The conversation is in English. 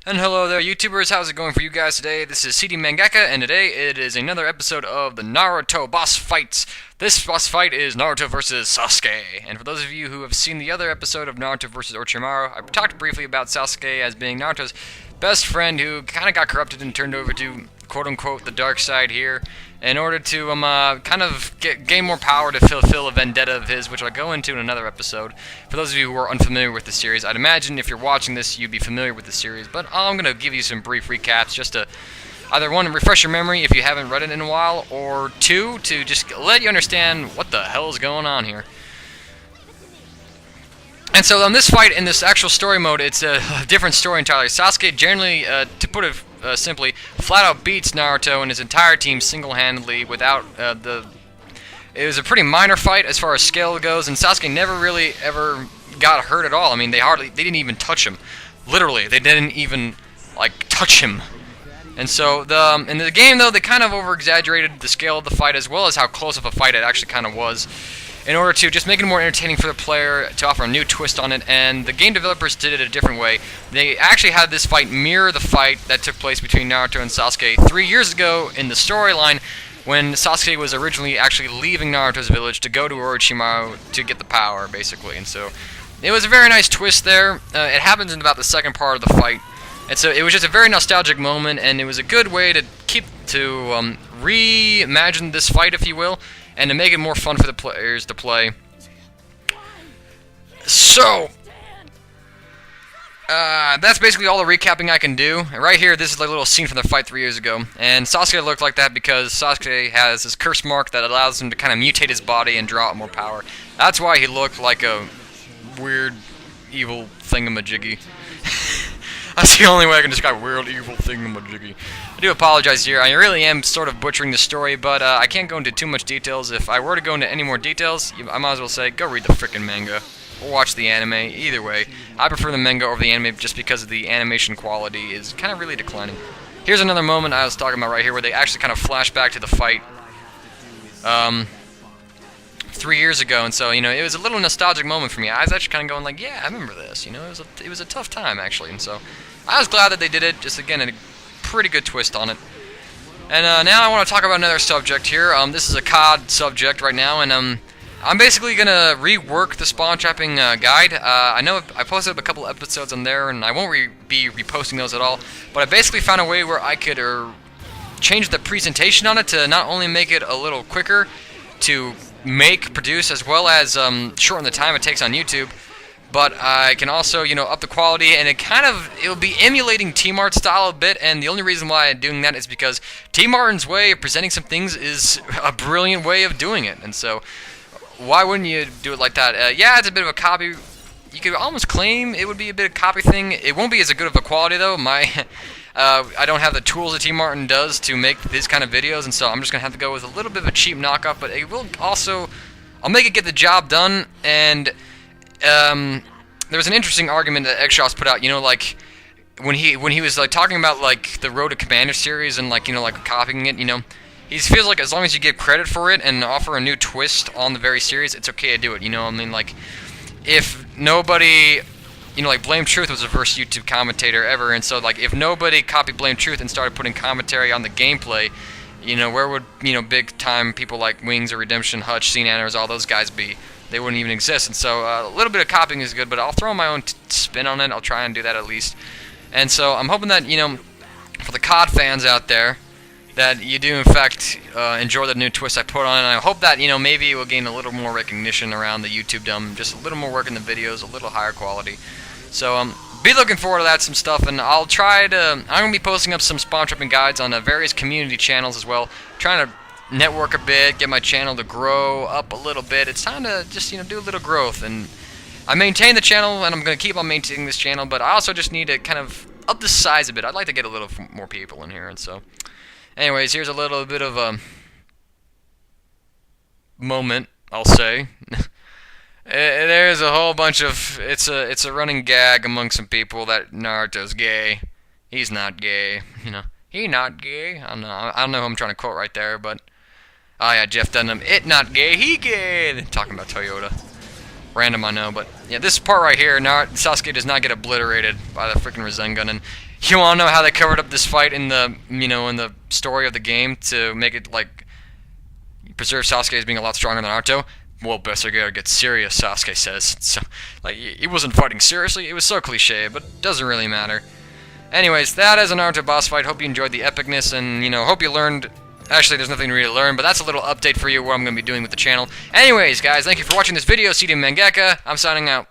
And hello there, YouTubers. How's it going for you guys today? This is CD Mangaka, and today it is another episode of the Naruto boss fights. This boss fight is Naruto versus Sasuke. And for those of you who have seen the other episode of Naruto versus Orochimaru, I talked briefly about Sasuke as being Naruto's best friend who kind of got corrupted and turned over to quote-unquote the dark side here in order to kind of gain more power to fulfill a vendetta of his, which I'll go into in another episode. For those of you who are unfamiliar with the series, I'd imagine if you're watching this, you'd be familiar with the series, but I'm going to give you some brief recaps just to either one, refresh your memory if you haven't read it in a while, or two, to just let you understand what the hell is going on here. And so on this fight, in this actual story mode, it's a different story entirely. Sasuke generally, to put it simply, flat out beats Naruto and his entire team single-handedly without It was a pretty minor fight as far as scale goes, and Sasuke never really ever got hurt at all. I mean, they didn't even touch him. Literally, they didn't even, touch him. And so, in the game, though, they kind of over-exaggerated the scale of the fight as well as how close of a fight it actually kind of was, in order to just make it more entertaining for the player, to offer a new twist on it, and the game developers did it a different way. They actually had this fight mirror the fight that took place between Naruto and Sasuke 3 years ago in the storyline, when Sasuke was originally actually leaving Naruto's village to go to Orochimaru to get the power, basically. And so, it was a very nice twist there. It happens in about the second part of the fight. And so it was just a very nostalgic moment, and it was a good way to reimagine this fight, if you will, and to make it more fun for the players to play. So, that's basically all the recapping I can do. Right here, this is like a little scene from the fight 3 years ago, and Sasuke looked like that because Sasuke has this curse mark that allows him to kind of mutate his body and draw out more power. That's why he looked like a weird, evil thingamajiggy. That's the only way I can describe weird, evil thingamajiggy. I do apologize here. I really am sort of butchering the story, but I can't go into too much details. If I were to go into any more details, I might as well say, go read the frickin' manga. Or watch the anime. Either way, I prefer the manga over the anime just because of the animation quality is kind of really declining. Here's another moment I was talking about right here where they actually kind of flash back to the fight 3 years ago, and so, it was a little nostalgic moment for me. I was actually kind of going like, yeah, I remember this, it was a tough time, actually, and so I was glad that they did it, just again, a pretty good twist on it. And now I want to talk about another subject here. This is a COD subject right now, and I'm basically going to rework the spawn trapping guide. I know I posted up a couple episodes on there, and I won't be reposting those at all, but I basically found a way where I could change the presentation on it to not only make it a little quicker to produce, as well as shorten the time it takes on YouTube, but I can also, up the quality, and it'll be emulating T-Mart's style a bit, and the only reason why I'm doing that is because T-Martin's way of presenting some things is a brilliant way of doing it, and so why wouldn't you do it like that? Yeah, it's a bit of a copy. You could almost claim it would be a bit of a copy thing. It won't be as good of a quality, though. I don't have the tools that T. Martin does to make these kind of videos, and so I'm just going to have to go with a little bit of a cheap knockoff, but it will also, I'll make it get the job done, and there was an interesting argument that Eggshots put out, when he was talking about the Road to Commander series and copying it, he feels like as long as you give credit for it and offer a new twist on the very series, it's okay to do it, if nobody, Blame Truth was the first YouTube commentator ever, and so, if nobody copied Blame Truth and started putting commentary on the gameplay, where would, big-time people like Wings or Redemption, Hutch, Anners, all those guys be? They wouldn't even exist, and so a little bit of copying is good, but I'll throw my own spin on it. I'll try and do that at least. And so I'm hoping that, for the COD fans out there, that you do, in fact, enjoy the new twist I put on it, and I hope that, maybe it will gain a little more recognition around the YouTube just a little more work in the videos, a little higher quality. So, be looking forward to that, some stuff, and I'll try to, I'm going to be posting up some spawn trapping guides on various community channels as well, trying to network a bit, get my channel to grow up a little bit. It's time to just, do a little growth, and I maintain the channel, and I'm going to keep on maintaining this channel, but I also just need to kind of up the size a bit. I'd like to get a little more people in here, and so, anyways, here's a little bit of a moment, I'll say. There's a whole bunch of, it's a running gag among some people that Naruto's gay. He's not gay, he not gay. I don't know who I'm trying to quote right there, but oh yeah, Jeff Dunham, it not gay, he gay. Talking about Toyota. Random, I know, but yeah, this part right here, now Sasuke does not get obliterated by the freaking Rasengan, and you all know how they covered up this fight in the, in the story of the game to make it like preserve Sasuke as being a lot stronger than Naruto. Well, Besserger gets serious, Sasuke says. So, like, he wasn't fighting seriously. It was so cliche, but doesn't really matter. Anyways, that is a Naruto boss fight. Hope you enjoyed the epicness, and, hope you learned. Actually, there's nothing really to learn, but that's a little update for you what I'm going to be doing with the channel. Anyways, guys, thank you for watching this video. See you in Mangaka. I'm signing out.